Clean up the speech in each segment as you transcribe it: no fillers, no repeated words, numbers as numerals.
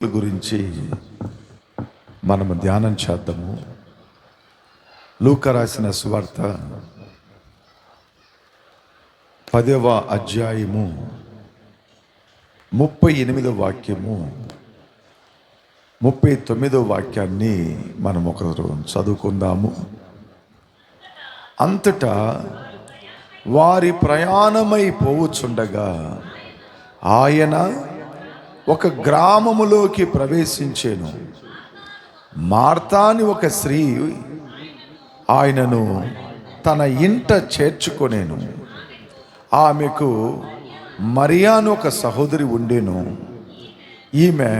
గురించి మనము ధ్యానం చేద్దాము. లూకా రాసిన సువార్త 10వ అధ్యాయము 38వ వాక్యము 39వ వాక్యాన్ని మనం ఒకరు చదువుకుందాము. అంతటా వారి ప్రయాణమై పోవుచుండగా ఆయన ఒక గ్రామములోకి ప్రవేశించెను. మార్తా అని ఒక స్త్రీ ఆయనను తన ఇంట చేర్చుకొనేను. ఆమెకు మరియా అని ఒక సహోదరి ఉండెను. ఈమె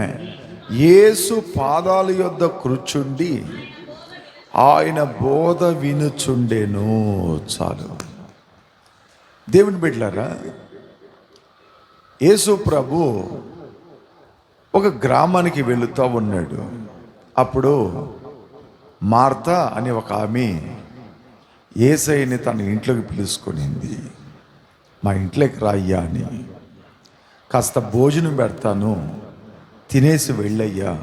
యేసు పాదాల యొద్ద కూర్చుండి ఆయన బోధ వినుచుండెను. చాలు. దేవుని బిడ్డలారా, యేసు ప్రభు ఒక గ్రామానికి వెళుతూ ఉన్నాడు. అప్పుడు మార్తా అని ఒక ఆమె యేసయ్యని తన ఇంట్లోకి పిలుచుకొనింది. మా ఇంట్లోకి రాయ్యా అని, కాస్త భోజనం పెడతాను, తినేసి వెళ్ళయ్యా,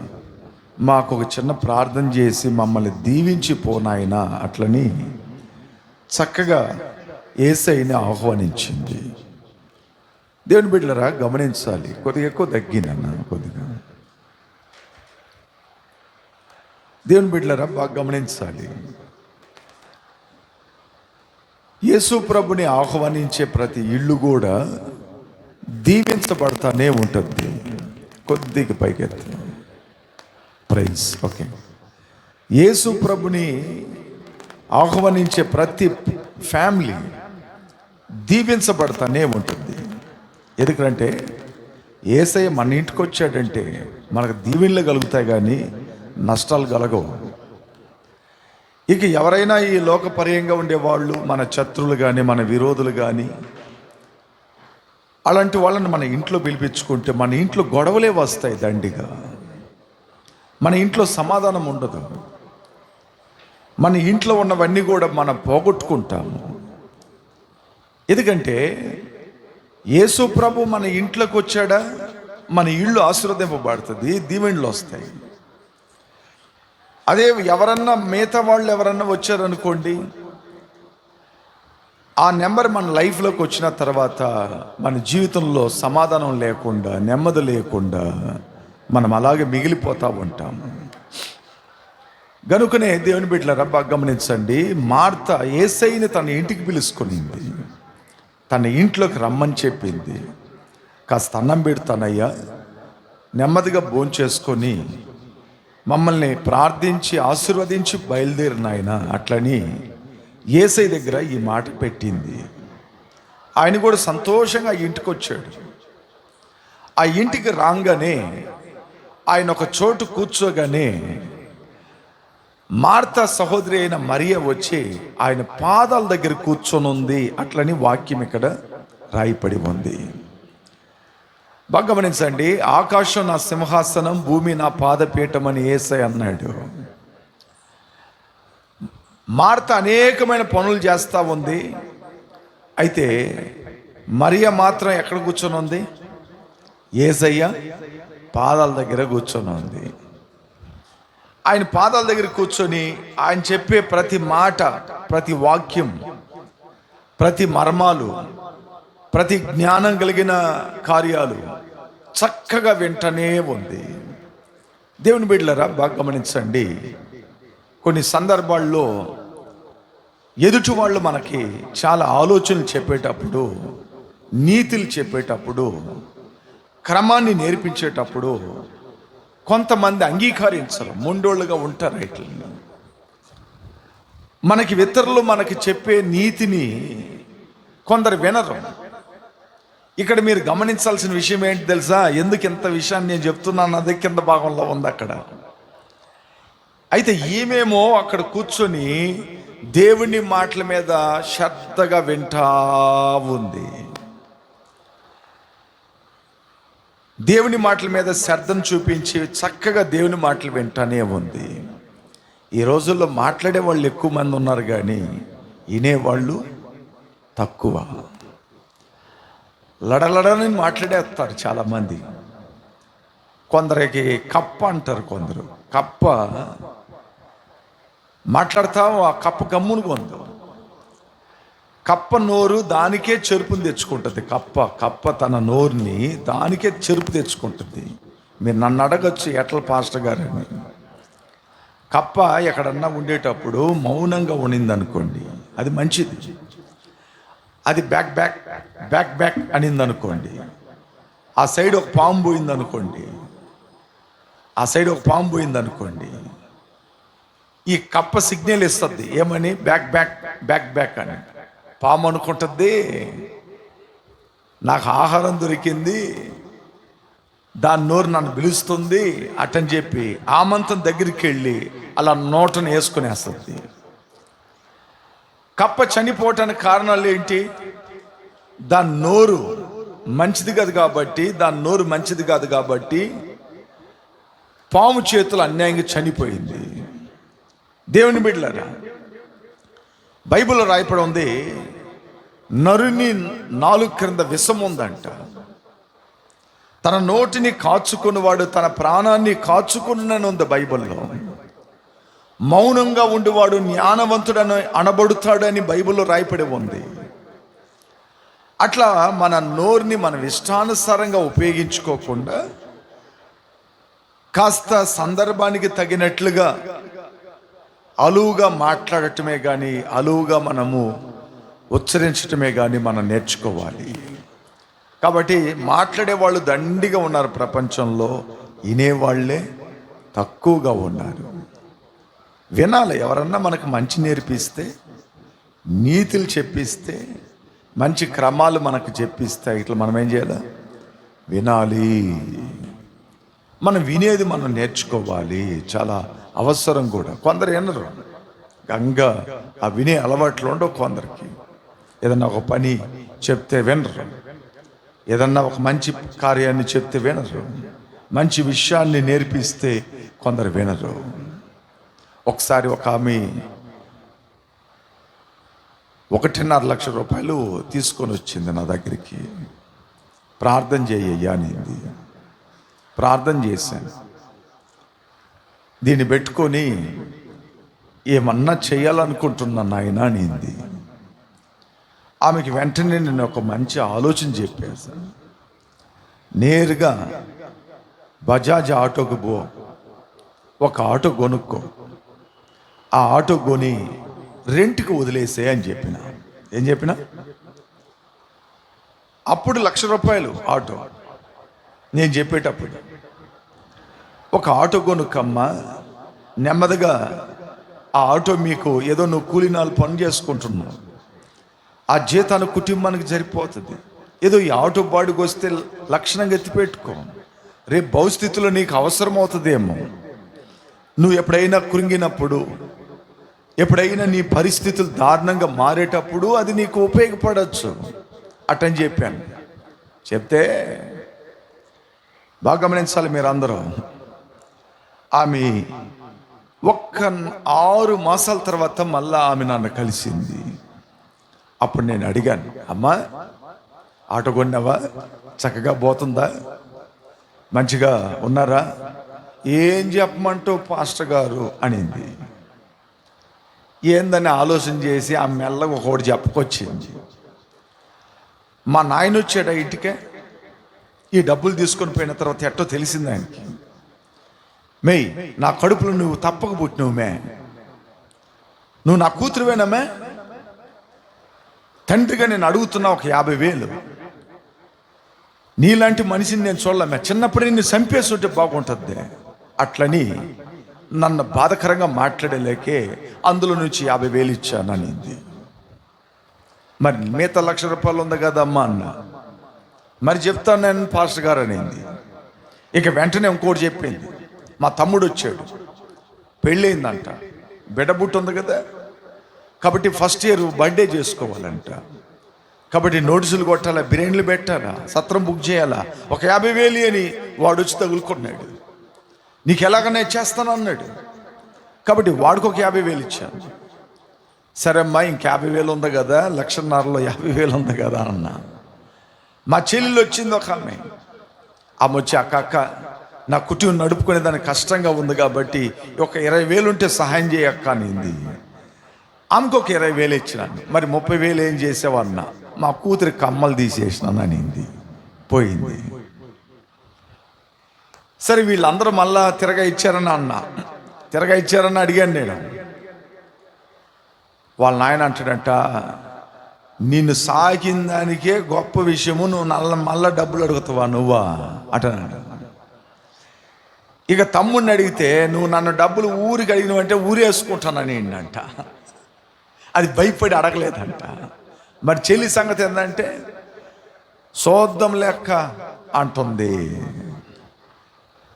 మాకు ఒక చిన్న ప్రార్థన చేసి మమ్మల్ని దీవించి పోనాయనా అట్లని చక్కగా యేసయ్యని ఆహ్వానించింది. దేవుని బిడ్డలారా, గమనించాలి. కొద్దిగా ఎక్కువ తగ్గినన్నా కొద్దిగా. దేవుని బిడ్డలారా, బాగా గమనించాలి. యేసు ప్రభుని ఆహ్వానించే ప్రతి ఇల్లు కూడా దీవించబడతానే ఉంటుంది. కొద్దిగా పైకెత్తి ప్రైజ్. ఓకే. యేసు ప్రభుని ఆహ్వానించే ప్రతి ఫ్యామిలీ దీవించబడతానే ఉంటుంది. ఎందుకంటే యేసయ్య మన ఇంటికి వచ్చాడంటే మనకు దీవెనలు కలుగుతాయి కానీ నష్టాలు కలగవు. ఇక ఎవరైనా ఈ లోకపర్యంగా ఉండేవాళ్ళు, మన శత్రువులు కానీ మన విరోధులు కానీ, అలాంటి వాళ్ళని మన ఇంట్లో పిలిపించుకుంటే మన ఇంట్లో గొడవలే వస్తాయి దండిగా. మన ఇంట్లో సమాధానం ఉండదు. మన ఇంట్లో ఉన్నవన్నీ కూడా మనం పోగొట్టుకుంటాము. ఎందుకంటే యేసు ప్రభు మన ఇంట్లోకి వచ్చాడా, మన ఇల్లు ఆశీర్వదింపబడుతుంది, దీవెనలు వస్తాయి. అదే ఎవరన్నా మిగతా వాళ్ళు ఎవరన్నా వచ్చారనుకోండి, ఆ నెంబర్ మన లైఫ్లోకి వచ్చిన తర్వాత మన జీవితంలో సమాధానం లేకుండా, నెమ్మది లేకుండా మనం అలాగే మిగిలిపోతూ ఉంటాము. గనుకనే దేవుని బిడ్డలారా, బాగా గమనించండి. మార్తా యేసయ్యని తన ఇంటికి పిలుచుకొనింది, తన ఇంట్లోకి రమ్మని చెప్పింది. కాస్త అన్నం పెడతానయ్యా, నెమ్మదిగా భోంచేసుకొని మమ్మల్ని ప్రార్థించి ఆశీర్వదించి బయలుదేరినాయన అట్లని యేసయ్య దగ్గర ఈ మాట పెట్టింది. ఆయన కూడా సంతోషంగా ఆ ఇంటికి వచ్చాడు. ఆ ఇంటికి రాగానే ఆయన ఒక చోటు కూర్చోగానే మార్తా సహోదరి అయిన మరియ వచ్చి ఆయన పాదాల దగ్గర కూర్చొని ఉంది. అట్లని వాక్యం ఇక్కడ రాయపడి ఉంది. బాగా గమనించండి. ఆకాశం నా సింహాసనం, భూమి నా పాదపీఠం అని యేసయ్య అన్నాడు. మార్త అనేకమైన పనులు చేస్తూ ఉంది. అయితే మరియ మాత్రం ఎక్కడ కూర్చొని ఉంది? యేసయ్య పాదాల దగ్గర కూర్చొని ఉంది. ఆయన పాదాల దగ్గర కూర్చొని ఆయన చెప్పే ప్రతి మాట, ప్రతి వాక్యం, ప్రతి మర్మాలు, ప్రతి జ్ఞానం కలిగిన కార్యాలు చక్కగా వింటనే ఉంది. దేవుని బిడ్డలారా, బాగా గమనించండి. కొన్ని సందర్భాల్లో ఎదుటి వాళ్ళు మనకి చాలా ఆలోచనలు చెప్పేటప్పుడు, నీతులు చెప్పేటప్పుడు, క్రమాన్ని నేర్పించేటప్పుడు కొంతమంది అంగీకరించరు, మొండోళ్ళుగా ఉంటారు. రైట్లు మనకి ఇతరులు మనకి చెప్పే నీతిని కొందరు వినరు. ఇక్కడ మీరు గమనించాల్సిన విషయం ఏంటి తెలుసా? ఎందుకు ఇంత విషయాన్ని నేను చెప్తున్నాను, అదే కింద భాగంలో ఉంది అక్కడ. అయితే ఈమెమో అక్కడ కూర్చొని దేవుని మాటల మీద శ్రద్ధగా వింటా ఉంది. దేవుని మాటల మీద శ్రద్ధను చూపించి చక్కగా దేవుని మాటలు వింటానే ఉంది. ఈ రోజుల్లో మాట్లాడే వాళ్ళు ఎక్కువ మంది ఉన్నారు కానీ వినేవాళ్ళు తక్కువ. లడలడని మాట్లాడేస్తారు చాలామంది. కొందరికి కప్ప అంటారు. కొందరు కప్ప మాట్లాడతావు, ఆ కప్ప గమ్మును కొందు. కప్ప నోరు దానికే చెరుపుని తెచ్చుకుంటుంది. కప్ప తన నోరుని దానికే చెరుపు తెచ్చుకుంటుంది. మీరు నన్ను అడగచ్చు ఎట్ల పాస్టర్ గారు అని. కప్ప ఎక్కడన్నా ఉండేటప్పుడు మౌనంగా ఉండింది అనుకోండి, అది మంచిది. అది బ్యాక్ బ్యాక్ బ్యాక్ బ్యాక్ అనింది అనుకోండి, ఆ సైడ్ ఒక పాము పోయింది అనుకోండి, ఈ కప్ప సిగ్నల్ ఇస్తుంది. ఏమని? బ్యాక్ బ్యాక్ బ్యాక్ బ్యాక్ అని. పాము అనుకుంటుంది నాకు ఆహారం దొరికింది, దాని నోరు నన్ను పిలుస్తుంది అటని చెప్పి ఆమంతం దగ్గరికి వెళ్ళి అలా నోటను వేసుకునేస్తుంది. కప్ప చనిపోవటానికి కారణాలు ఏంటి? దాని నోరు మంచిది కాదు కాబట్టి పాము చేతులు అన్యాయంగా చనిపోయింది. దేవుని బిడ్డలారా, బైబిల్లో రాయపడి ఉంది, నరుని నాలుగు క్రింద విషం ఉందంట. తన నోటిని కాచుకున్నవాడు తన ప్రాణాన్ని కాచుకున్నని ఉంది బైబిల్లో. మౌనంగా ఉండివాడు జ్ఞానవంతుడని అనబడుతాడని బైబిల్లో రాయపడి ఉంది. అట్లా మన నోరుని మనం ఇష్టానుసారంగా ఉపయోగించుకోకుండా కాస్త సందర్భానికి తగినట్లుగా అలువుగా మాట్లాడటమే కానీ, అలువుగా మనము ఉచ్చరించటమే కానీ మనం నేర్చుకోవాలి. కాబట్టి మాట్లాడేవాళ్ళు దండిగా ఉన్నారు ప్రపంచంలో, వినేవాళ్లే తక్కువగా ఉన్నారు. వినాలి. ఎవరన్నా మనకు మంచి నేర్పిస్తే, నీతులు చెప్పిస్తే, మంచి క్రమాలు మనకు చెప్పిస్తే ఇట్లా మనం ఏం చేయాలి? వినాలి. మనం వినేది మనం నేర్చుకోవాలి, చాలా అవసరం కూడా. కొందరు వినరు, గంగా ఆ వినే అలవాట్లు ఉండవు కొందరికి. ఏదన్నా ఒక పని చెప్తే వినరు, ఏదన్నా ఒక మంచి కార్యాన్ని చెప్తే వినరు, మంచి విషయాన్ని నేర్పిస్తే కొందరు వినరు. ఒకసారి ఒక ఆమె 1.5 లక్ష రూపాయలు తీసుకొని వచ్చింది నా దగ్గరికి. ప్రార్థన చేయ్యా అనింది. ప్రార్థన చేశాను. దీన్ని పెట్టుకొని ఏమన్నా చేయాలనుకుంటున్నాను నాయన అనింది. ఆమెకి వెంటనే నేను ఒక మంచి ఆలోచన చెప్పేశాను. నేరుగా బజాజ్ ఆటోకు పో, ఒక ఆటో కొనుక్కో, ఆ ఆటో కొని రెంట్కి వదిలేసే అని చెప్పిన. ఏం చెప్పిన? అప్పుడు 1,00,000 రూపాయలు ఆటో. నేను చెప్పేటప్పుడు ఒక ఆటో కొనుక్కమ్మా, నెమ్మదిగా ఆ ఆటో మీకు ఏదో నువ్వు కూలినాలు పని చేసుకుంటున్నావు, ఆ జీతాను కుటుంబానికి సరిపోతుంది. ఏదో ఈ ఆటో బాడుకు వస్తే లక్షణంగా ఎత్తిపెట్టుకో, రేపు భవిష్యత్తులో నీకు అవసరం అవుతుందేమో. నువ్వు ఎప్పుడైనా కృంగినప్పుడు, ఎప్పుడైనా నీ పరిస్థితులు దారుణంగా మారేటప్పుడు అది నీకు ఉపయోగపడవచ్చు అటని చెప్పాను. చెప్తే బాగా గమనించాలి మీరు అందరూ. ఆమె ఒక్క 6 మాసాల తర్వాత మళ్ళా ఆమె నన్ను కలిసింది. అప్పుడు నేను అడిగాను, అమ్మా ఆటో కొన్నావా? చక్కగా పోతుందా? మంచిగా ఉన్నారా? ఏం చెప్పమంటావు పాస్టర్ గారు అనింది. ఏందని ఆలోచన చేసి ఆ మెల్లగా ఒకటి చెప్పుకొచ్చింది. మా నాయన వచ్చాడు ఇంటికే, ఈ డబ్బులు తీసుకొని పోయిన తర్వాత ఎట్టో తెలిసింది ఆయనకి. మేయ్, నా కడుపులో నువ్వు తప్పక పుట్టినవు మే, నువ్వు నా కూతురువేనమే, తండ్రిగా నేను అడుగుతున్నా ఒక 50,000. నీలాంటి మనిషిని నేను చూడలేమే, చిన్నప్పుడు నిన్ను చంపేస్తుంటే బాగుంటుంది అట్లని నన్ను బాధకరంగా మాట్లాడలేకే అందులో నుంచి 50,000 ఇచ్చాను అనింది. మరి మిగతా 1,00,000 రూపాయలు ఉంది కదమ్మా అన్న. మరి చెప్తాను నేను పాస్టర్ గారు అనింది. ఇక వెంటనే ఇంకోటి చెప్పింది. మా తమ్ముడు వచ్చాడు, పెళ్ళయిందంట, బిడ్డబుట్టు ఉంది కదా, కాబట్టి ఫస్ట్ ఇయర్ బర్త్డే చేసుకోవాలంట. కాబట్టి నోటీసులు కొట్టాలా, బిర్యానీలు పెట్టాలా, సత్రం బుక్ చేయాలా, ఒక 50,000 అని వాడు వచ్చి తగులుకున్నాడు. నీకు ఎలాగనే చేస్తాను అన్నాడు. కాబట్టి వాడికి ఒక 50,000 ఇచ్చాను. సరే అమ్మా, ఇంక 50,000 ఉంది కదా, 1,50,000లో 50,000 ఉంది కదా అన్నా. మా చెల్లెలు వచ్చింది ఒక ఆమె వచ్చి, అక్క నా కుటుంబం నడుపుకునే దానికి కష్టంగా ఉంది కాబట్టి ఒక 20,000 ఉంటే సహాయం చేయక్క అనింది. ఆమెకు ఒక 20,000 ఇచ్చినాను. మరి 30,000 ఏం చేసావన్నా? మా కూతురి కమ్మలు తీసేసినాను అనింది. పోయింది. సరే వీళ్ళందరూ మళ్ళా తిరగా ఇచ్చారని అడిగాను నేను. వాళ్ళ నాయన అంటాడంట, నిన్ను సాగిన దానికే గొప్ప విషయము, నువ్వు మళ్ళా డబ్బులు అడుగుతావా నువ్వా అంటున్నాడు. ఇక తమ్ముడిని అడిగితే, నువ్వు నన్ను డబ్బులు ఊరికి అడిగినవంటే ఊరేసుకుంటానని అంట. అది భయపడి అడగలేదంట. మరి చెల్లి సంగతి ఏంటంటే సోద్దం లెక్క అంటుంది.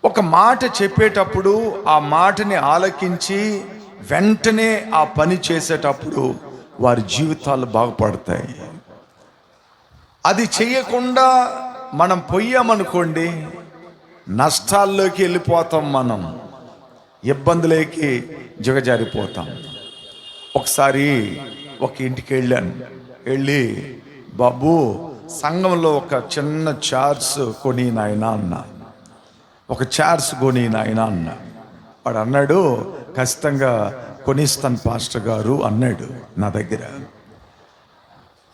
ఒక మాట చెప్పేటప్పుడు ఆ మాటని ఆలకించి వెంటనే ఆ పని చేసేటప్పుడు వారి జీవితాలు బాగుపడతాయి. అది చెయ్యకుండా మనం పోయామనుకోండి, నష్టాల్లోకి వెళ్ళిపోతాం, మనం ఇబ్బందులకి దిగజారిపోతాం. ఒకసారి ఒక ఇంటికి వెళ్ళి బాబు సంఘంలో ఒక చిన్న చైర్స్ కొని నాయన అన్న, ఒక చైర్స్ కొని నాయన అన్న. వాడు అన్నాడు, ఖచ్చితంగా కొనిస్తాను పాస్టర్ గారు అన్నాడు నా దగ్గర.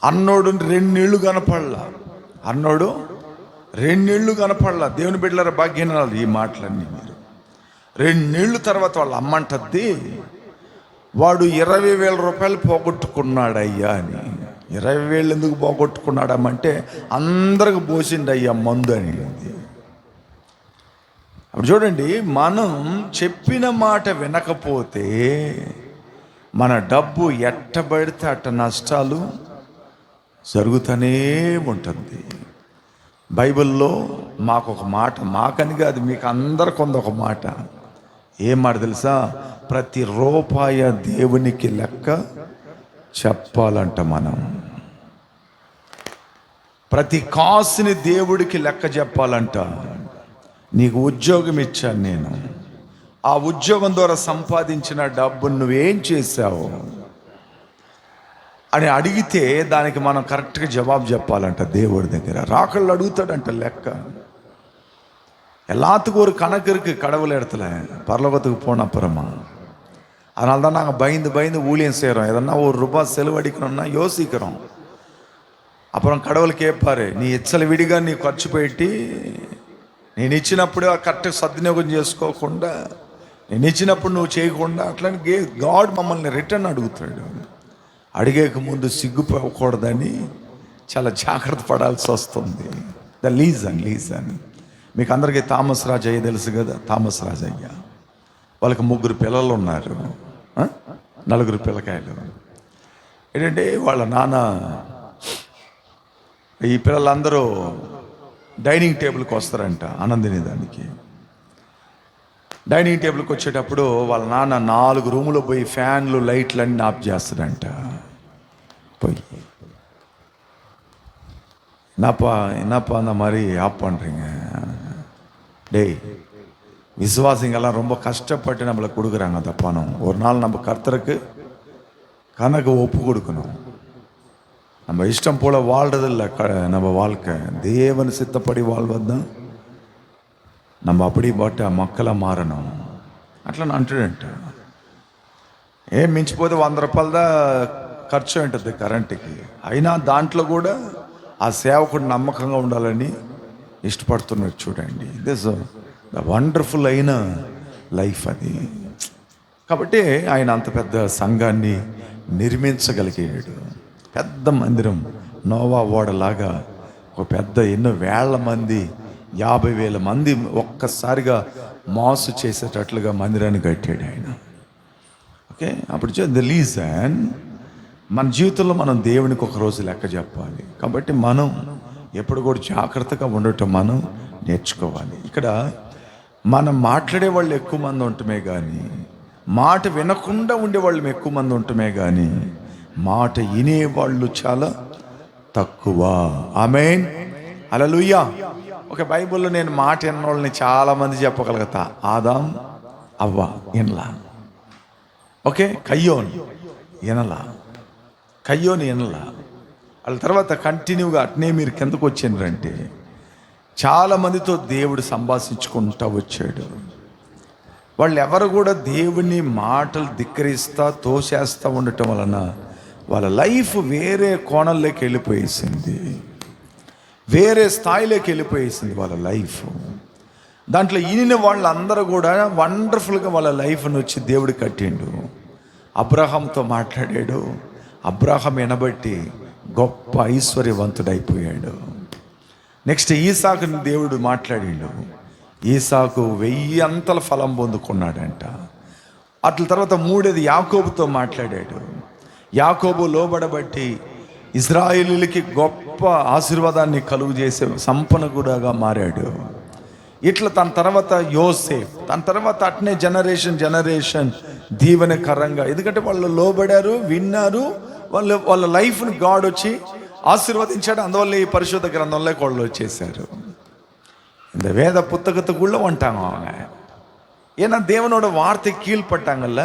అన్నోడు 2 నెలలు కనపడలా. దేవుని బిడ్డలారా, భాగ్యనాలు ఈ మాటలన్నీ మీరు 2 నెలలు తర్వాత వాళ్ళ అమ్మంటద్ది, వాడు 20,000 రూపాయలు పోగొట్టుకున్నాడయ్యా అని. 20,000 ఎందుకు పోగొట్టుకున్నాడమ్మంటే అందరికి పోసిండయ్యా మందు అని. అప్పుడు చూడండి, మనం చెప్పిన మాట వినకపోతే మన డబ్బు ఎట్టబడితే అట్ట నష్టాలు జరుగుతూనే ఉంటుంది. బైబిల్లో మాకొక మాట, మాకని కాదు మీకు అందరికి ఒక మాట. ఏం మాట తెలుసా? ప్రతి రూపాయ దేవునికి లెక్క చెప్పాలంట. మనం ప్రతి కాసుని దేవుడికి లెక్క చెప్పాలంట. నీకు ఉద్యోగం ఇచ్చాను నేను, ఆ ఉద్యోగం ద్వారా సంపాదించిన డబ్బును నువ్వేం చేశావు అని అడిగితే దానికి మనం కరెక్ట్గా జవాబు చెప్పాలంట దేవుడి దగ్గర. రాకళ్ళు అడుగుతాడంట లెక్క. எல்லாத்துக்கும் ஒரு கணக்கு இருக்குது கடவுள் இடத்துல. பரலோகத்துக்கு போன அப்புறமா அதனால தான் நாங்கள் பயந்து ஊழியம் செய்கிறோம். எதனா ₹1 செலவழிக்கணும்னா யோசிக்கிறோம். அப்புறம் கடவுள் கேட்பாரு, నీ విడిగా నీ ఖర్చు పెట్టి నేను ఇచ్చినప్పుడు కరెక్ట్ సద్వినియోగం చేసుకోకుండా, నేను ఇచ్చినప్పుడు నువ్వు చేయకుండా, అట్లని గాడ్ మమ్మల్ని రిటర్న్ అడుగుతాడు. అడిగేక ముందు సిగ్గుపోకూడదని చాలా జాగ్రత్త పడాల్సి వస్తుంది. ద లీజన్ మీకు అందరికీ థామస్ రాజయ్య తెలుసు కదా. థామస్ రాజయ్య వాళ్ళకి 3 పిల్లలు ఉన్నారు, 4 పిల్లకాయలు. ఏంటంటే వాళ్ళ నాన్న ఈ పిల్లలందరూ డైనింగ్ టేబుల్కి వస్తారంట ఆనందిని దానికి. డైనింగ్ టేబుల్కి వచ్చేటప్పుడు వాళ్ళ నాన్న 4 రూములో పోయి ఫ్యాన్లు లైట్లు అన్నీ ఆఫ్ చేస్తాడంట. போய் என்னப்பா அந்த மாதிரி ஆஃப் பண்ணுறீங்க? டேய், விசுவாசிங்கெல்லாம் ரொம்ப கஷ்டப்பட்டு நம்மளை கொடுக்குறாங்க அந்த பணம். ஒரு நாள் நம்ம கர்த்தருக்கு கணக்கு ஒப்பு கொடுக்கணும். நம்ம இஷ்டம் போல் வாழ்றதில்ல நம்ம வாழ்க்கை, தேவன் சித்தப்படி வாழ்வது தான். நம்ம அப்படிப்பட்ட మక్కల మారను. అట్లా అంటాడంట. ఏం మించిపోతే ₹100 ఖర్చు ఉంటుంది కరెంటుకి. అయినా దాంట్లో కూడా ఆ సేవకుడు నమ్మకంగా ఉండాలని ఇష్టపడుతున్నాడు. చూడండి, దిస్ ద వండర్ఫుల్ అయిన లైఫ్ అది. కాబట్టి ఆయన అంత పెద్ద సంఘాన్ని నిర్మించగలిగాడు. పెద్ద మందిరం, నోవా ఓడలాగా ఒక పెద్ద ఎన్నో వేల మంది, 50,000 మంది ఒక్కసారిగా మాసు చేసేటట్లుగా మందిరాన్ని కట్టాడు ఆయన. ఓకే, అప్పుడు ద లీజన్ మన జీవితంలో మనం దేవునికి ఒక రోజు లెక్క చెప్పాలి. కాబట్టి మనం ఎప్పుడు కూడా జాగ్రత్తగా ఉండటం మనం నేర్చుకోవాలి. ఇక్కడ మనం మాట్లాడే వాళ్ళు ఎక్కువ మంది ఉండటమే కానీ, మాట వినకుండా ఉండేవాళ్ళు ఎక్కువ మంది ఉండటమే కానీ, మాట వినేవాళ్ళు చాలా తక్కువ. ఆమేన్, హల్లెలూయా. ఒక బైబిల్లో నేను మాట విన్నోళ్ళని చాలామంది చెప్పగలుగుతా. ఆదాం, అవ్వ వినలా. ఓకే, కయ్యోన్ వినలా. వాళ్ళ తర్వాత కంటిన్యూగా అట్నే మీరు కిందకు వచ్చిండ్రంటే చాలా మందితో దేవుడు సంభాషించుకుంటూ వచ్చాడు. వాళ్ళు ఎవరు కూడా దేవుని మాటలు ధిక్కరిస్తా తోసేస్తూ ఉండటం వలన వాళ్ళ లైఫ్ వేరే కోణంలోకి వెళ్ళిపోయేసింది, వేరే స్థాయిలోకి వెళ్ళిపోయేసింది వాళ్ళ లైఫ్. దాంట్లో ఈయన వాళ్ళందరూ కూడా వండర్ఫుల్గా వాళ్ళ లైఫ్ని వచ్చి దేవుడు కట్టిండు. అబ్రహాంతో మాట్లాడాడు. అబ్రహాం వినబట్టి గొప్ప ఐశ్వర్యవంతుడైపోయాడు. నెక్స్ట్ ఈసాకుని దేవుడు మాట్లాడిండు. ఈసాకు 1000 అంతల ఫలం పొందుకున్నాడంట. అట్ల తర్వాత మూడేది యాకోబుతో మాట్లాడాడు. యాకోబు లోబడబట్టి ఇజ్రాయేలీలకి గొప్ప ఆశీర్వాదాన్ని కలుగు చేసే సంపన్నుడుగా మారాడు. ఇట్లా తన తర్వాత యోసేఫ్, తన తర్వాత అట్నే జనరేషన్ దీవెనకరంగా, ఎందుకంటే వాళ్ళు లోబడారు, విన్నారు, వాళ్ళ లైఫ్ని గాడ్ వచ్చి ఆశీర్వదించాడు. అందువల్ల ఈ పరిశుద్ధ గ్రంథంలో వాళ్ళు వచ్చేసారు. இந்த வேத புத்தகத்துக்குள்ளே வந்துட்டாங்க அவங்க. ஏன்னா தேவனோட வார்த்தை கீழ்பட்டாங்கல்ல,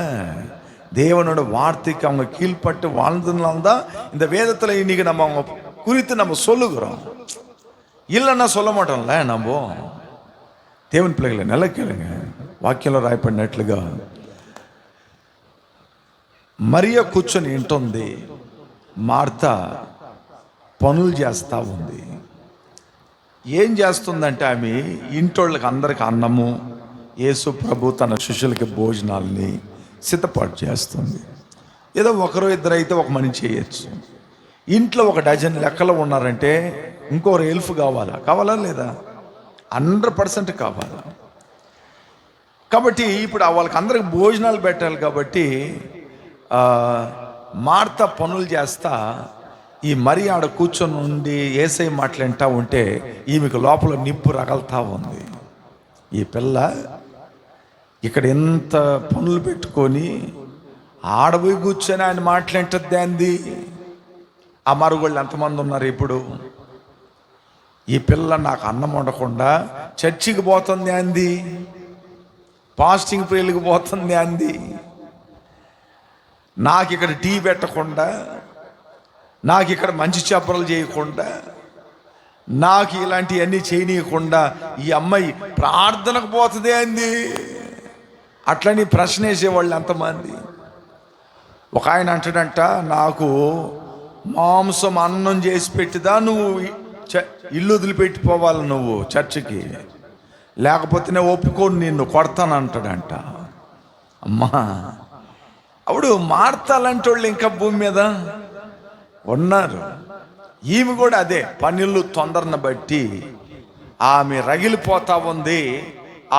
தேவனோட வார்த்தைக்கு அவங்க கீழ்பட்டு வாழ்ந்ததுனால்தான் இந்த வேதத்தில் இன்னைக்கு நம்ம அவங்க குறித்து நம்ம சொல்லுகிறோம். இல்லைன்னா சொல்ல மாட்டோம்ல. நம்ம దేవుని పిల్లలు నెల కేளுங்க. వాక్యంలో రాయబడినట్లుగా మరియ కూర్చొని వింటుంది, మార్త పనులు చేస్తూ ఉంది. ఏం చేస్తుందంటే ఆమె ఇంటోళ్ళకి అందరికి అన్నము, యేసు ప్రభు తన శిష్యులకి భోజనాలని సిద్ధపాటు చేస్తుంది. ఏదో ఒకరు ఇద్దరు అయితే ఒక మనిషి చేయొచ్చు. ఇంట్లో ఒక డజన్ లెక్కలు ఉన్నారంటే ఇంకొకరు హెల్ప్ కావాలా లేదా? 100% కావాలి. కాబట్టి ఇప్పుడు వాళ్ళకి అందరికి భోజనాలు పెట్టాలి. కాబట్టి మార్త పనులు చేస్తా ఈ మరి ఆడ కూర్చొని ఉండి ఏసై మాట్లాడుతూ ఉంటే ఈమెకు లోపల నిప్పు రగలుతూ ఉంది. ఈ పిల్ల ఇక్కడ ఎంత పనులు పెట్టుకొని ఆడపోయి కూర్చొని ఆయన మాట్లాడుతుంది అంది. ఆ మరుగుళ్ళు ఎంతమంది ఉన్నారు ఇప్పుడు? ఈ పిల్ల నాకు అన్నం వండకుండా చర్చికి పోతుంది అంది, ఫాస్టింగ్ ప్రేయర్కి పోతుంది అంది, నాకు ఇక్కడ టీ పెట్టకుండా, నాకు ఇక్కడ మంచి చెప్పలు చేయకుండా, నాకు ఇలాంటివన్నీ చేయనీయకుండా ఈ అమ్మాయి ప్రార్థనకు పోతుంది అంది. అట్లని ప్రశ్న వేసేవాళ్ళు ఎంతమంది? ఒక ఆయన అంటాడంట, నాకు మాంసం అన్నం చేసి పెట్టిదా నువ్వు ఇల్లు వదిలిపెట్టిపోవాలి నువ్వు చర్చికి, లేకపోతే నేను ఒప్పుకోను, నిన్ను కొడతాను అంటాడంట. అమ్మా, అప్పుడు మార్తాలంటే వాళ్ళు ఇంకా భూమి మీద ఉన్నారు. ఈమె కూడా అదే పనులు తొందరను బట్టి ఆమె రగిలిపోతా ఉంది.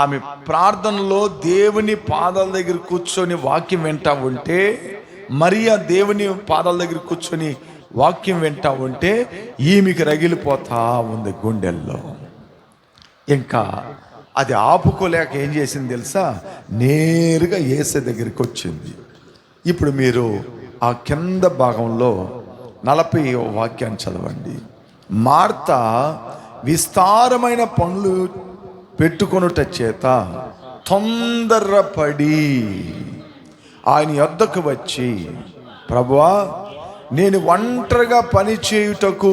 ఆమె ప్రార్థనలో దేవుని పాదాల దగ్గర కూర్చొని వాక్యం వింటా ఉంటే, మరియా దేవుని పాదాల దగ్గర కూర్చొని వాక్యం వింటా ఉంటే ఈమెకి రగిలిపోతా ఉంది గుండెల్లో. ఇంకా అది ఆపుకోలేక ఏం చేసింది తెలుసా? నేరుగా యేసు దగ్గరికి వచ్చింది. ఇప్పుడు మీరు ఆ కింద భాగంలో 40వ వాక్యాన్ని చదవండి. మార్త విస్తారమైన పనులు పెట్టుకొనుట చేత తొందరపడి ఆయన యొద్దకు వచ్చి, ప్రభువా, నేను ఒంటరిగా పని చేయుటకు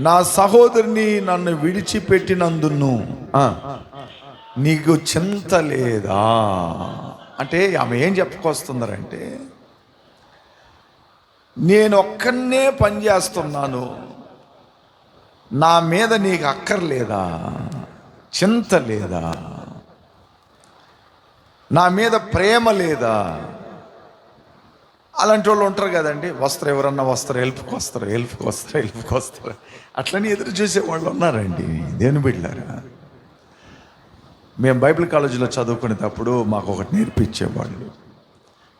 నా సహోదరిని నన్ను విడిచిపెట్టినందును నీకు చింత లేదా? అంటే ఆమె ఏం చెప్పుకొస్తున్నారంటే, నేను ఒక్కనే పని చేస్తున్నాను, నా మీద నీకు అక్కర్లేదా? చింత లేదా? నా మీద ప్రేమ లేదా? అలాంటి వాళ్ళు ఉంటారు కదండి, ఎవరన్నా వస్తారు, హెల్ప్కి వస్తారు, అట్లని ఎదురు చూసే వాళ్ళు ఉన్నారండి. దేవుని బిడ్డలారా, మేము బైబిల్ కాలేజీలో చదువుకునేటప్పుడు మాకు ఒకటి నేర్పించేవాళ్ళు,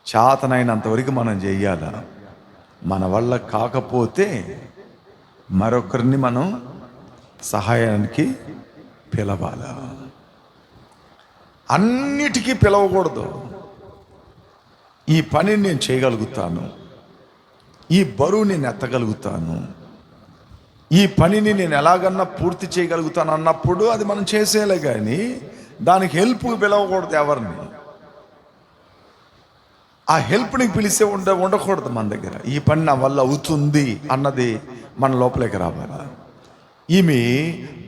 చేతనైనంతవరకు మనం చెయ్యాలా, మన వల్ల కాకపోతే మరొకరిని మనం సహాయానికి పిలవాలా. అన్నిటికీ పిలవకూడదు. ఈ పనిని నేను చేయగలుగుతాను, ఈ బరువు నేను ఎత్తగలుగుతాను, ఈ పనిని నేను ఎలాగన్నా పూర్తి చేయగలుగుతాను అన్నప్పుడు అది మనం చేసేలే, కానీ దానికి హెల్ప్కి పిలవకూడదు ఎవరిని. ఆ హెల్ప్ని పిలిస్తే ఉండకూడదు మన దగ్గర. ఈ పని నా వల్ల అవుతుంది అన్నది మన లోపలికి రావాలి. ఈమె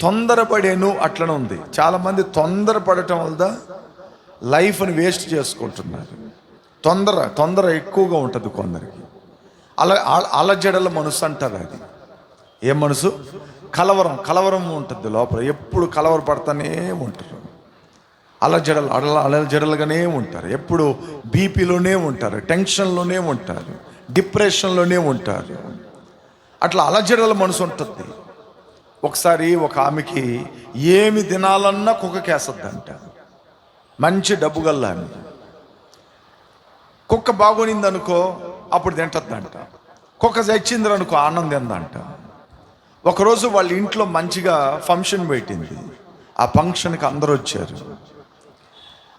తొందరపడేను అట్లనే ఉంది. చాలామంది తొందరపడటం వల్ల లైఫ్ని వేస్ట్ చేసుకుంటున్నారు. తొందర ఎక్కువగా ఉంటుంది కొందరికి. అలజడల మనసు అంటారు. అది ఏం మనసు? కలవరం ఉంటుంది లోపల. ఎప్పుడు కలవరపడతానే ఉంటారు. అలజడలుగానే ఉంటారు. ఎప్పుడు బీపీలోనే ఉంటారు, టెన్షన్లోనే ఉంటారు, డిప్రెషన్లోనే ఉంటారు. అట్లా అలజడల మనసు ఉంటుంది. ఒకసారి ఒక ఆమెకి ఏమి తినాలన్నా కుక్కకేసద్దంట. మంచి డబ్బు గల్ల ఆమె. కుక్క బాగోనింది అనుకో అప్పుడు తింటద్దంట. కుక్క చచ్చింది అనుకో అన్నం తిందంట. ఒకరోజు వాళ్ళ ఇంట్లో మంచిగా ఫంక్షన్ పెట్టింది. ఆ ఫంక్షన్కి అందరూ వచ్చారు.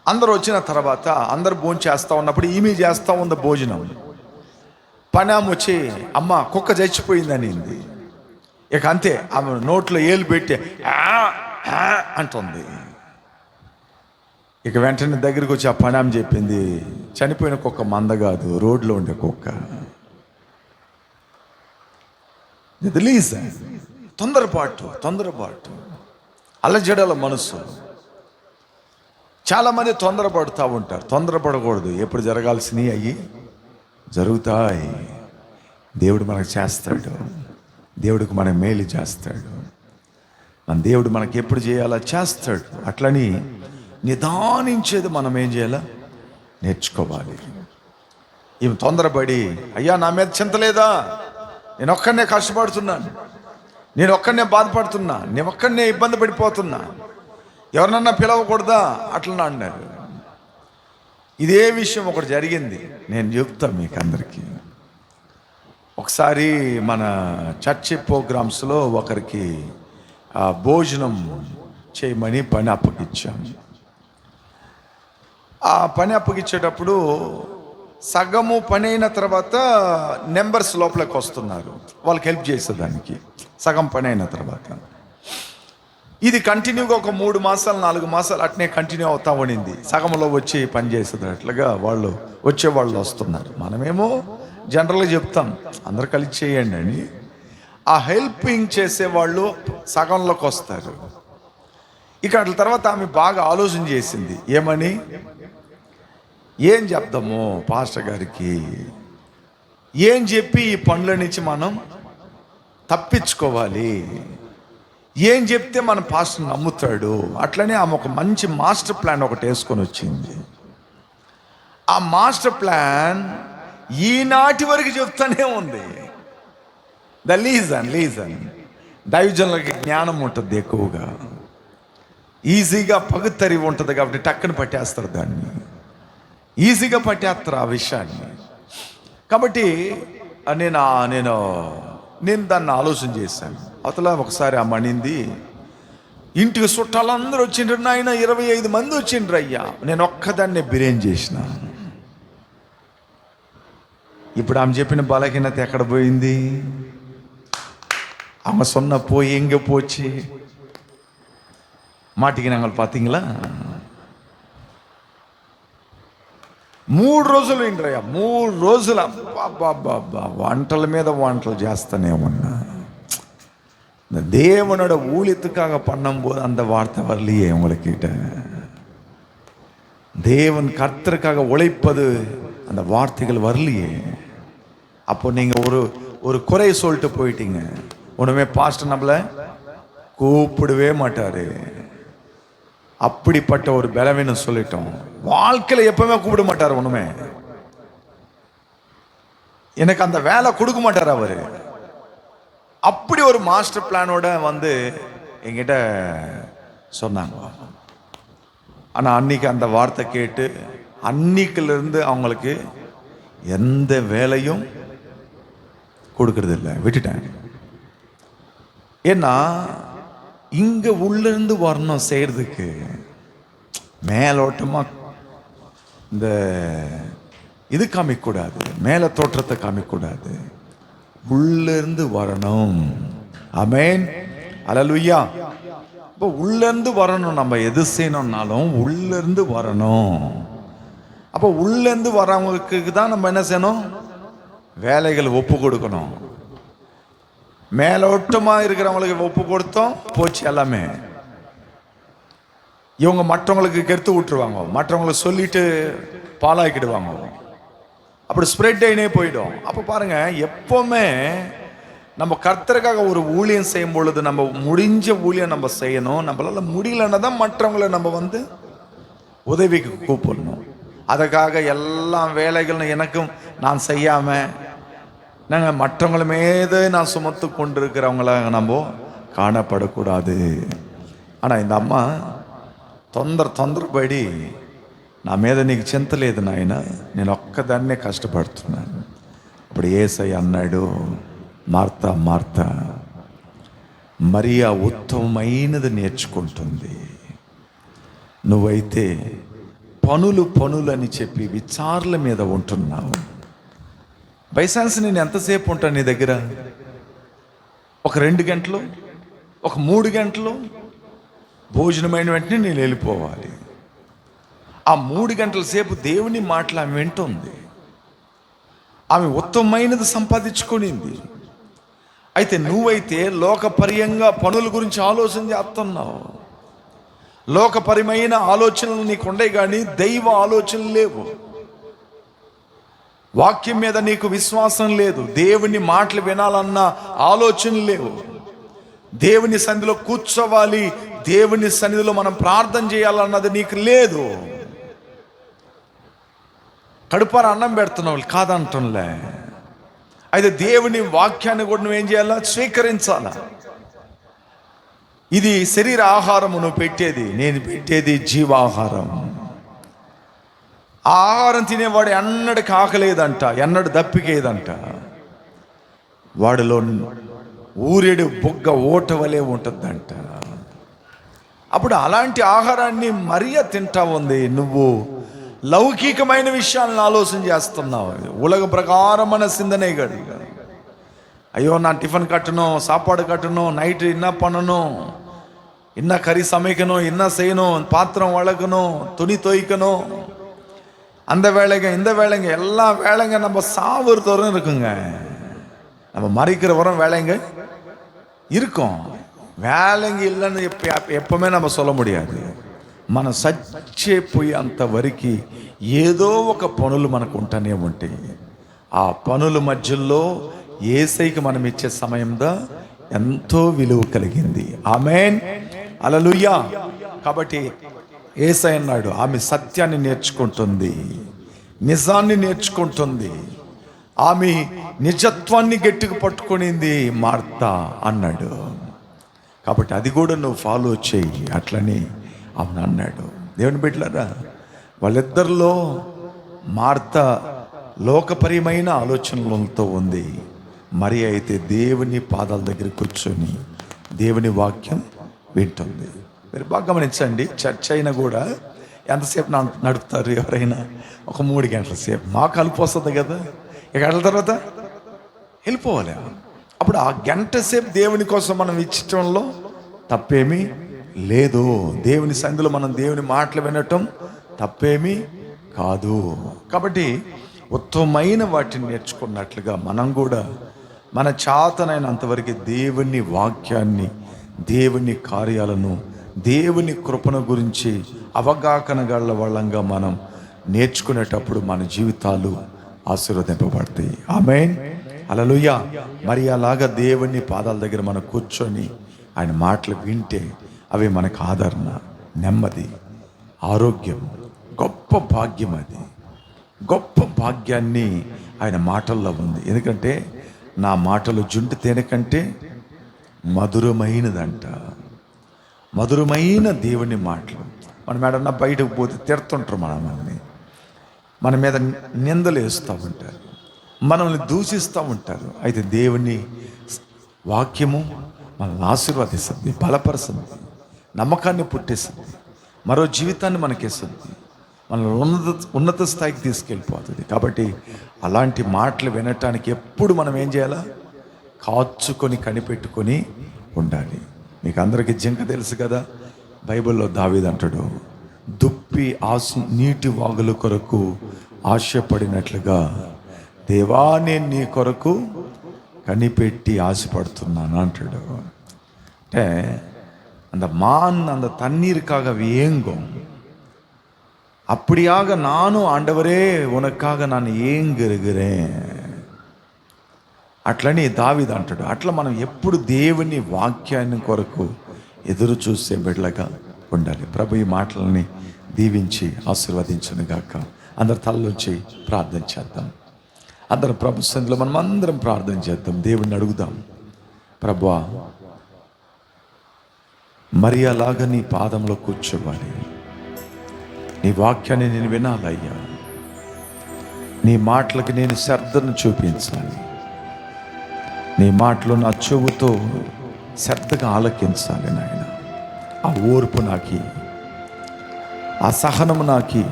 అందరూ వచ్చిన తర్వాత అందరు భోజనం చేస్తూ ఉన్నప్పుడు ఈమె చేస్తూ ఉంది భోజనం. పని ఆమె వచ్చి అమ్మ కుక్క చచ్చిపోయిందనింది. ఇక అంతే, ఆమె నోట్లో ఏలు పెట్టి అంటుంది. ఇక వెంటనే దగ్గరికి వచ్చి ఆ పని ఆమె చెప్పింది, చనిపోయిన కుక్క మంద కాదు, రోడ్లో ఉండే కుక్క. తొందరపాటు అలజడల మనసు. చాలామంది తొందరపడుతూ ఉంటారు. తొందరపడకూడదు. ఎప్పుడు జరగాల్సినవి అయ్యి జరుగుతాయి. దేవుడు మనకు చేస్తాడు. దేవుడికి మన మేలు చేస్తాడు. మన దేవుడు మనకి ఎప్పుడు చేయాలో చేస్తాడు. అట్లని నిదానించేది మనం ఏం చేయాలా? నేర్చుకోవాలి. ఈమె తొందరపడి, అయ్యా నా మీద చింత లేదా, నేను ఒక్కడనే కష్టపడుతున్నాను, నేను ఒక్కడనే బాధపడుతున్నా, నేను ఒక్కడనే ఇబ్బంది పడిపోతున్నా, ఎవరినన్నా పిలవకూడదా అట్లా అన్నారు. ఇదే విషయం ఒకటి జరిగింది. నేను చెప్తాను మీకు అందరికీ. ఒకసారి మన చర్చి ప్రోగ్రామ్స్లో ఒకరికి భోజనం చేయమని పని అప్పగించాం. ఆ పని అప్పగించేటప్పుడు సగము పని అయిన తర్వాత నెంబర్స్ లోపలికి వస్తున్నారు వాళ్ళకి హెల్ప్ చేసేదానికి. సగం పని అయిన తర్వాత ఇది కంటిన్యూగా ఒక 3 మాసాలు 4 మాసాలు అట్నే కంటిన్యూ అవుతా ఉండింది. సగంలో వచ్చి పని చేసేటట్లుగా వాళ్ళు వచ్చేవాళ్ళు వస్తున్నారు. మనమేమో జనరల్గా చెప్తాం అందరు కలిసి చేయండి అని. ఆ హెల్పింగ్ చేసేవాళ్ళు సగంలోకి వస్తారు. ఇక అట్ల తర్వాత ఆమె బాగా ఆలోచన చేసింది. ఏమని? ఏం చెప్దాము పాస్టర్ గారికి, ఏం చెప్పి ఈ పనుల నుంచి మనం తప్పించుకోవాలి, ఏం చెప్తే మన పాస్టర్ నమ్ముతాడు. అట్లనే ఆమె ఒక మంచి మాస్టర్ ప్లాన్ ఒకటి వేసుకొని వచ్చింది. ఆ మాస్టర్ ప్లాన్ ఈనాటి వరకు చెప్తానే ఉంది. లీజన్ దైవజనులకి జ్ఞానం ఉంటుంది ఎక్కువగా, ఈజీగా పగుతరి ఉంటుంది కాబట్టి టక్కుని పట్టేస్తారు దాన్ని, ఈజీగా పట్టేస్తారు ఆ విషయాన్ని. కాబట్టి నేను దాన్ని ఆలోచన చేశాను. అవతల ఒకసారి ఆ మణింది ఇంటికి చుట్టాలందరూ వచ్చిండ్రు. నాయన 25 మంది వచ్చిండ్రు అయ్యా, నేను ఒక్కదాన్నే బిర్యానీ చేసిన. ఇప్పుడు ఆమె చెప్పిన బలహీనత ఎక్కడ పోయింది? ఆమె సొన్న పోయి ఎంగ పోచి మాటికి నాங்கள் பார்த்தீங்களா? 3 రోజులు ఏంట్రయ్యా, 3 రోజులు వంటల మీద వంటలు చేస్తూనే ఉన్నా. தேவனோட ஊழியத்துக்காக பண்ணும்போது அந்த வார்த்தை வரலையே உங்களுக்கிட்ட. தேவன் கர்த்தருக்காக உழைப்பது அந்த வார்த்தைகள் வரலையே. அப்போ நீங்க ஒரு குறை சொல்லிட்டு போயிட்டீங்க. உடனே பாஸ்டர் நம்மள கூப்பிடவே மாட்டாரு. அப்படிப்பட்ட ஒரு பலவீனம் சொல்லிட்டோம். வாழ்க்கையில எப்பவுமே கூப்பிட மாட்டாரு. ஒண்ணுமே எனக்கு அந்த வேலை கொடுக்க மாட்டார் அவரு. அப்படி ஒரு மாஸ்டர் பிளானோட வந்து என்கிட்ட சொன்னாங்க. ஆனா அன்னைக்கு அந்த வார்த்தை கேட்டு அன்னைக்குல இருந்து அவங்களுக்கு எந்த வேலையும் கொடுக்கறது இல்லை, விட்டுட்டேன். ஏன்னா இங்க உள்ள இருந்து வரணும் செய்யறதுக்கு. மேலோட்டமா இந்த இது காமிக்க கூடாது, மேல தோற்றத்தை காமிக்க கூடாது, உள்ள இருந்து வரணும். ஆமென், அல்லேலூயா. இப்போ உள்ள இருந்து வரணும். நம்ம எது செய்யணும்னாலும் உள்ள இருந்து வரணும். அப்போ உள்ள இருந்து வரவங்களுக்கு தான் நம்ம என்ன செய்யணும்? வேலைகள் ஒப்பு கொடுக்கணும். மேலே ஒட்டுமா இருக்கிறவங்களுக்கு ஒப்பு கொடுத்தோம், போச்சு எல்லாமே. இவங்க மற்றவங்களுக்கு கெடுத்து விட்டுருவாங்க, மற்றவங்களுக்கு சொல்லிட்டு பாலாக்கிடுவாங்க, அப்படி ஸ்ப்ரெட் ஆகினே போயிடும். அப்போ பாருங்க, எப்பவுமே நம்ம கர்த்தருக்காக ஒரு ஊழியம் செய்யும் பொழுது நம்ம முடிஞ்ச ஊழியம் நம்ம செய்யணும். நம்மளால முடியலன்னா தான் மற்றவங்களை நம்ம உதவிக்கு கூப்பிடணும். அதுக்காக எல்லா வேலைகளும் எனக்கும் நான் செய்யாம நாங்கள் மற்றவங்கள மீது நான் சுமத்து கொண்டிருக்கிறவங்கள நம்ம కాణపడకూడదు. ஆனால் இந்த అమ్మ తొందరపడి నా మీద నీకు చింత లేదు నాయన, నేను ఒక్కదాన్నే కష్టపడుతున్నాను. అప్పుడు యేసయ్య అన్నాడు, మార్తా మార్తా, మరియా ఉత్తమమైనది నేర్చుకుంటుంది, నువ్వైతే పనులు అని చెప్పి విచారణ మీద ఉంటున్నావు. బైసాన్స్ నేను ఎంతసేపు ఉంటాను నీ దగ్గర? ఒక 2 గంటలు, ఒక 3 గంటలు, భోజనమైన వెంటనే నేను వెళ్ళిపోవాలి. ఆ 3 గంటల సేపు దేవుని మాటలు ఆమె వింటుంది. ఆమె ఉత్తమమైనది సంపాదించుకునింది. అయితే నువ్వైతే లోకపర్యంగా పనుల గురించి ఆలోచన చేస్తున్నావు. లోకపరమైన ఆలోచనలు నీకు ఉండే కానీ దైవ ఆలోచనలు లేవు. వాక్యం మీద నీకు విశ్వాసం లేదు. దేవుని మాటలు వినాలన్న ఆలోచనలు లేవు. దేవుని సన్నిధిలో కూర్చోవాలి, దేవుని సన్నిధిలో మనం ప్రార్థన చేయాలన్నది నీకు లేదు. కడుపార అన్నం పెడుతున్నావు కాదంటంలే. అయితే దేవుని వాక్యాన్ని కూడా నువ్వేం చేయాలా? స్వీకరించాలా. ఇది శరీర ఆహారము నువ్వు పెట్టేది, నేను పెట్టేది జీవాహారం. ఆ ఆహారం తినేవాడు ఎన్నడికి ఆకలేదంట, ఎన్నడు దప్పికేదంట. వాడిలో ఊరేడు బొగ్గ ఓట వలె ఉంటుందంట. అప్పుడు అలాంటి ఆహారాన్ని మరియ తింటా ఉంది. నువ్వు లౌకికమైన విషయాలను ఆలోచన చేస్తున్నావు. ఉలగ ప్రకారమైన సిందనే గడి. ஐயோ நான் டிஃபன் கட்டணும், சாப்பாடு கட்டணும், நைட்டு என்ன பண்ணணும், என்ன கறி சமைக்கணும், என்ன செய்யணும், பாத்திரம் வளர்க்கணும், துணி துவைக்கணும், அந்த வேலைங்க இந்த வேலைங்க எல்லா வேலைங்க நம்ம சாவுறதோறும் இருக்குங்க. நம்ம மறைக்கிற வரும் வேலைங்க இருக்கும். వేళంగి ఇల్లని எப்பவுமே நம்ம சொல்ல முடியாது. మనం సచ్చిపోయి అంతవరకు ఏదో ఒక పనులు మనకు ఉంటూనే ఉంటాయి. ఆ పనుల మధ్యలో యేసయ్యకి మనం ఇచ్చే సమయంలో ఎంతో విలువ కలిగింది. ఆమేన్, హల్లెలూయా. కాబట్టి యేసయ్య అన్నాడు, ఆమె సత్యాన్ని నేర్చుకుంటుంది, నిజాన్ని నేర్చుకుంటుంది, ఆమె నిజత్వాన్ని గట్టిగా పట్టుకునింది మార్తా అన్నాడు. కాబట్టి అది కూడా నువ్వు ఫాలో చేయి అట్లని అవును అన్నాడు. దేవుని బిడ్డలారా, వాళ్ళిద్దరిలో మార్తా లోకపరమైన ఆలోచనలతో ఉంది, మరి అయితే దేవుని పాదాల దగ్గర కూర్చొని దేవుని వాక్యం వింటుంది. మీరు బాగా గమనించండి, చర్చ్ అయినా కూడా ఎంతసేపు నడుపుతారు ఎవరైనా? ఒక 3 గంటల సేపు. మాకు అలుపు వస్తుంది కదా, ఇక గంటల తర్వాత వెళ్ళిపోవాలి. అప్పుడు ఆ గంట సేపు దేవుని కోసం మనం ఇచ్చటంలో తప్పేమీ లేదు. దేవుని సన్నిధిలో మనం దేవుని మాటలు వినటం తప్పేమీ కాదు. కాబట్టి ఉత్తమమైన వాటిని నేర్చుకున్నట్లుగా మనం కూడా మన చేతనైనంతవరకు దేవుని వాక్యాన్ని, దేవుని కార్యాలను, దేవుని కృపను గురించి అవగాహన గల వాళ్ళంగా మనం నేర్చుకునేటప్పుడు మన జీవితాలు ఆశీర్వదింపబడతాయి. ఆమేన్, హల్లెలూయా. మరి అలాగా దేవుని పాదాల దగ్గర మనం కూర్చొని ఆయన మాటలు వింటే అవి మనకు ఆదరణ, నెమ్మది, ఆరోగ్యం, గొప్ప భాగ్యం. అది గొప్ప భాగ్యాన్ని ఆయన మాటల్లో ఉంది. ఎందుకంటే నా మాటలు జుంటు తేనె కంటే మధురమైనదంట. మధురమైన దేవుని మాటలు. మనం ఏడన్నా బయటకు పోతే తిడుతుంటారు మనల్ని, మన మీద నిందలు వేస్తూ ఉంటారు, మనల్ని దూషిస్తూ ఉంటారు. అయితే దేవుని వాక్యము మనల్ని ఆశీర్వదిస్తుంది, బలపరుస్తుంది, నమ్మకాన్ని పుట్టిస్తుంది, మరో జీవితాన్ని మనకిస్తుంది, మనల్ని ఉన్నత స్థాయికి తీసుకెళ్ళిపోతుంది. కాబట్టి అలాంటి మాటలు వినటానికి ఎప్పుడు మనం ఏం చేయాలా? కాచుకొని కనిపెట్టుకొని ఉండాలి. మీకు అందరికీ జింక తెలుసు కదా, బైబిల్లో దావీదు అంటాడు, దుప్పి నీటి వాగుల కొరకు ఆశపడినట్లుగా దేవా నేను నీ కొరకు కనిపెట్టి ఆశపడుతున్నాను అంటాడు. అంటే அந்த மான் அந்த தண்ணீருக்காக ஏங்கும். அப்படியாக நானும் ஆண்டவரே உனக்காக நான் ஏங்குகிறேன் అట్లని దావీదు అంటాడు. అట్లా మనం ఎప్పుడు దేవుని వాక్యాన్ని కొరకు ఎదురు చూసే బిడ్డలుగా ఉండాలి. ప్రభు ఈ మాటలని దీవించి ఆశీర్వదించును గాక. అందరు తలలోంచి ప్రార్థన చేద్దాం. అందరం ప్రభు సన్నిధిలో మనం అందరం ప్రార్థన చేద్దాం. దేవుణ్ణి అడుగుదాం, ప్రభువా మరియలాగా నీ పాదంలో కూర్చోవాలి. నీ వాక్యాన్ని నేను వినాలయ్యా. నీ మాటలకు నేను శ్రద్ధను చూపించాలి. నీ మాటలు నా చెవుతో శ్రద్ధగా ఆలకించాలి నాయన. ఆ ఓర్పు నాకి, ఆ సహనము నాకి,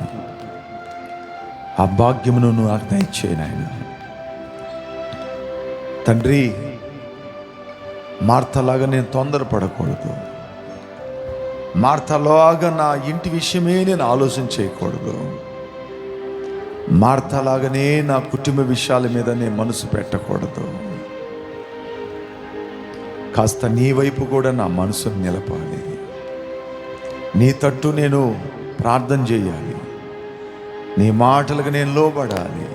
ఆ భాగ్యమును నువ్వు నాకు దయచేయి నాయన. తండ్రి, మార్తలాగా నేను తొందరపడకూడదు. మార్తలాగా నా ఇంటి విషయమే నేను ఆలోచన చేయకూడదు. మార్తలాగానే నా కుటుంబ విషయాల మీద నేను మనసు పెట్టకూడదు. కాస్త నీ వైపు కూడా నా మనసును నిలపాలి. నీ తట్టు నేను ప్రార్థన చేయాలి. నీ మాటలకు నేను లోబడాలి.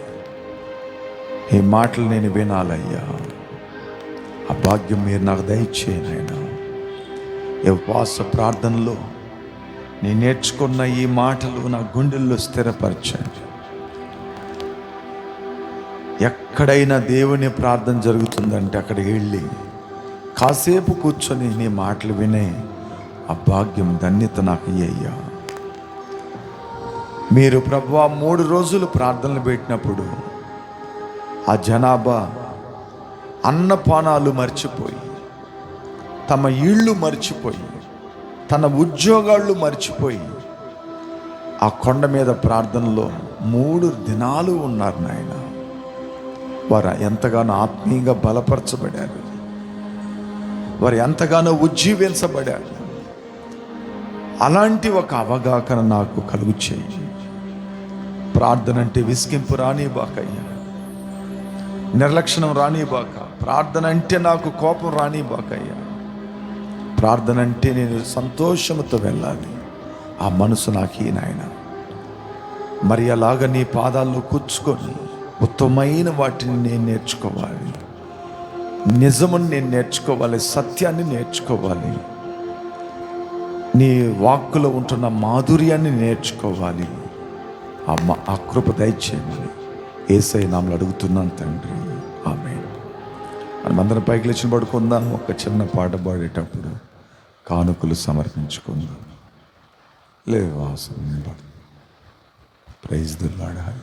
నీ మాటలు నేను వినాలయ్యా. ఆ భాగ్యం మీరు నాకు దయచేయనైనా. ఈ ఉపవాస ప్రార్థనలో నేను నేర్చుకున్న ఈ మాటలు నా గుండెల్లో స్థిరపరచండి. ఎక్కడైనా దేవుని ప్రార్థన జరుగుతుందంటే అక్కడికి వెళ్ళి కాసేపు కూర్చొని నీ మాటలు వినే ఆ భాగ్యం, ధన్యత నాకు ఇయ్యయ్యా. మీరు ప్రభువా 3 రోజులు ప్రార్థనలు పెట్టినప్పుడు ఆ జనాభా అన్నపానాలు మర్చిపోయి, తమ ఇళ్ళు మర్చిపోయి, తన ఉద్యోగాళ్ళు మర్చిపోయి ఆ కొండ మీద ప్రార్థనలో 3 దినాలు ఉన్నారు నాయన. వారు ఎంతగానో ఆత్మీయంగా బలపరచబడారు. వారు ఎంతగానో ఉజ్జీవించబడారు. అలాంటి ఒక అవగాహన నాకు కలుగు చేయి. ప్రార్థన అంటే విసిగింపు రానిబాకయ్యా, నిర్లక్షణం రానిబాక. ప్రార్థన అంటే నాకు కోపం రానిబాకయ్యా. ప్రార్థన అంటే నేను సంతోషంతో వెళ్ళాలి. ఆ మనసు నాకు నాయన. మరి అలాగా నీ పాదాల్లో కూర్చుకొని ఉత్తమమైన వాటిని నేను నేర్చుకోవాలి. నిజముని నేను నేర్చుకోవాలి. సత్యాన్ని నేర్చుకోవాలి. నీ వాక్కులో ఉంటున్న మాధుర్యాన్ని నేర్చుకోవాలి. ఆ కృప దయచేయమని యేసయ్య నామములో అడుగుతున్నాను తండ్రి, ఆమేన్. మనమందరం పైకి లేచి పడుకుందాం. ఒక చిన్న పాట పాడేటప్పుడు కానుకలు సమర్పించుకుందాం. లేవాసం ప్రైజ్ ది లార్డ్.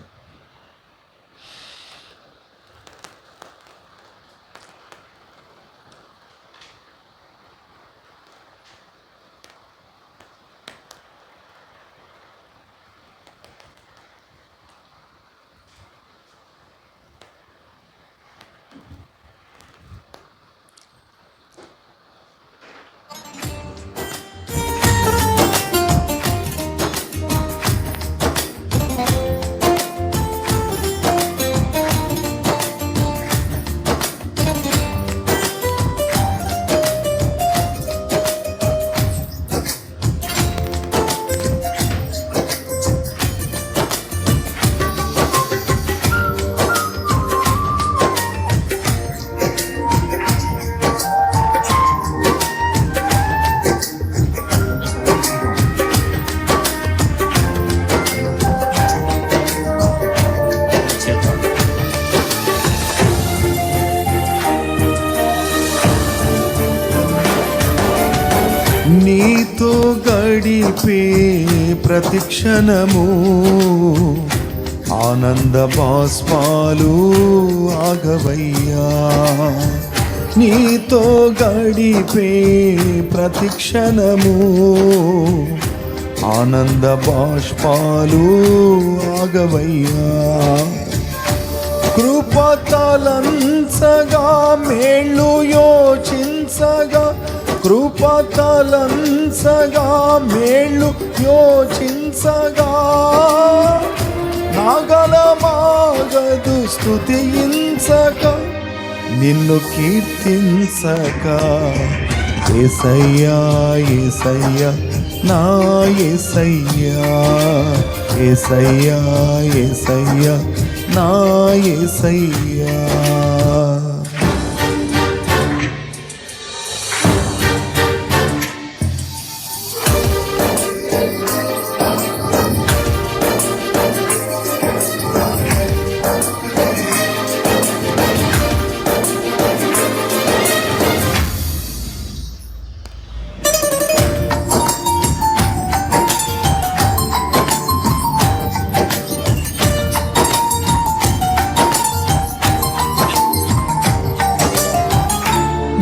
నీతో గడిపే ప్రతిక్షణము ఆనంద బాష్పాలు ఆగవయ్యా. నీతో గడిపే ప్రతిక్షణము ఆనంద బాష్పాలు ఆగవయ్యా. కృపతలంచగా మేళ్ళు యోచించగా, కృపతలంచగా మేళ్ళు యోచించగా, నాగలమాగదు స్తుతించక, నిన్ను కీర్తించక. యేసయ్యా యేసయ్యా నా యేసయ్యా, యేసయ్యా యేసయ్యా నా యేసయ్యా.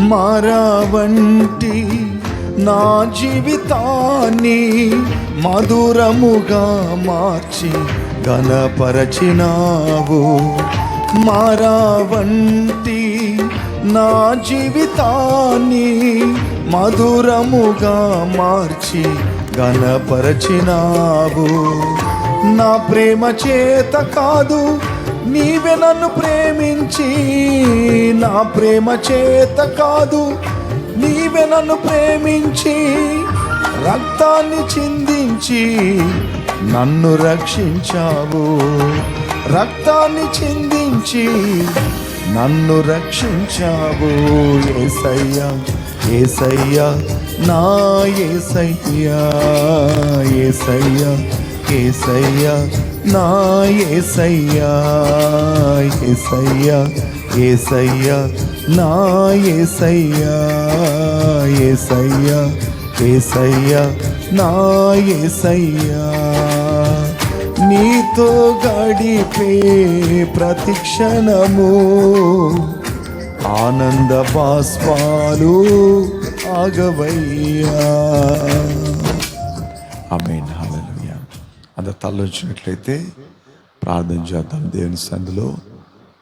మారావంటి నా జీవితాన్ని మధురముగా మార్చి ఘనపరచినావు. మారావంటి నా జీవితాన్ని మధురముగా మార్చి ఘనపరచినావు. నా ప్రేమ చేత కాదు, నీవే నన్ను ప్రేమించి. నా ప్రేమ చేత కాదు, నీవే నన్ను ప్రేమించి రక్తాన్ని చిందించి నన్ను రక్షించావు. రక్తాన్ని చిందించి నన్ను రక్షించావు. యేసయ్యా యేసయ్యా నా యేసయ్యా, యేసయ్యా యేసయ్యా నా యేసయ్యా, యేసయ్యా యేసయ్యా నా యేసయ్యా, యేసయ్యా యేసయ్యా నా యేసయ్యా. నీతో గడిపే ప్రతి క్షణము ఆనంద బాష్పాలు ఆగవయ్యా. ఆమేన్. హల్లెలూయా. అందరు తలొంచినట్లయితే ప్రార్థన చేద్దాం. దేవుని సన్నిధిలో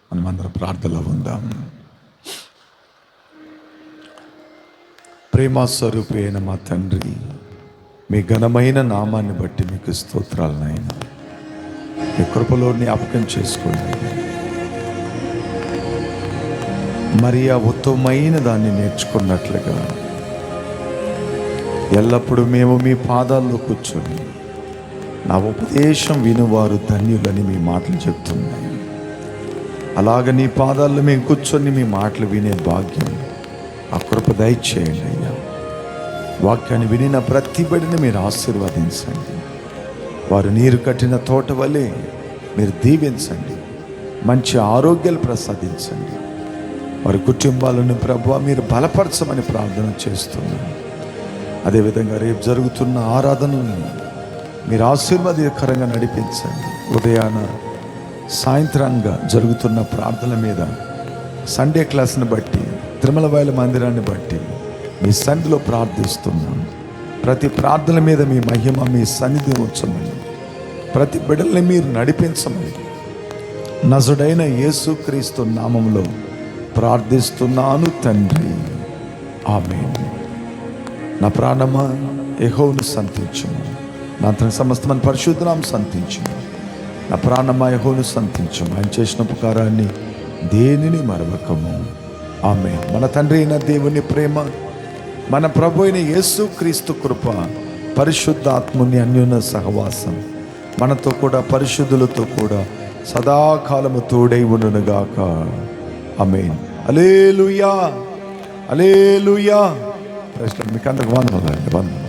మనమందరం ప్రార్థనలో ఉందాం. ప్రేమ స్వరూపి అయిన మా తండ్రి, మీ ఘనమైన నామాన్ని బట్టి మీకు స్తోత్రాలు నాయన. మీ కృపలో జ్ఞాపకం చేసుకోండి. మరి ఆ ఉత్తమమైన దాన్ని నేర్చుకున్నట్లుగా ఎల్లప్పుడూ మేము మీ పాదాల్లో కూర్చొని నా ఉపదేశం వినువారు ధన్యులని మీ మాటలు చెప్తున్నాయి. అలాగ నీ పాదాల్లో మేము కూర్చొని మీ మాటలు వినే భాగ్యం ఆ కృప దయచేయండి అయ్యా. వాక్యాన్ని వినిన ప్రతి బిడ్డని మీరు ఆశీర్వదించండి. వారు నీరు కట్టిన తోట వలె మీరు దీవించండి. మంచి ఆరోగ్యాలు ప్రసాదించండి. వారి కుటుంబాలను ప్రభువా మీరు బలపరచమని ప్రార్థన చేస్తున్నాను. అదేవిధంగా రేపు జరుగుతున్న ఆరాధనలను మీరు ఆశీర్వాదకరంగా నడిపించండి. ఉదయాన సాయంత్రంగా జరుగుతున్న ప్రార్థన మీద, సండే క్లాస్ని బట్టి, తిరుమల వాయల మందిరాన్ని బట్టి మీ సన్నిధిలో ప్రార్థిస్తున్నాను. ప్రతి ప్రార్థన మీద మీ మహిమ, మీ సన్నిధి ఉంచమని, ప్రతి బిడ్డల్ని మీరు నడిపించమని నజరుడైన యేసుక్రీస్తు నామములో ప్రార్థిస్తున్నాను తండ్రి. ఆమేన్. నా ప్రాణమా యెహోవాను సంతించుము, నా తన సమస్తమైన పరిశుద్ధనామం సంతించుము. నా ప్రాణమా యెహోవాను సంతించుము, ఆయన చేసిన ఉపకారాన్ని దేనిని మరవకము. ఆమేన్. మన తండ్రి అయిన దేవుని ప్రేమ, మన ప్రభు అయిన యేసుక్రీస్తు కృప, పరిశుద్ధాత్ముని అన్యోన్య సహవాసం మనతో కూడా పరిశుద్ధులతో కూడా సదాకాలము తోడై ఉండునుగాక. ఆమేన్. హల్లెలూయా, హల్లెలూయా. మీకు అందరికి వందనాలు.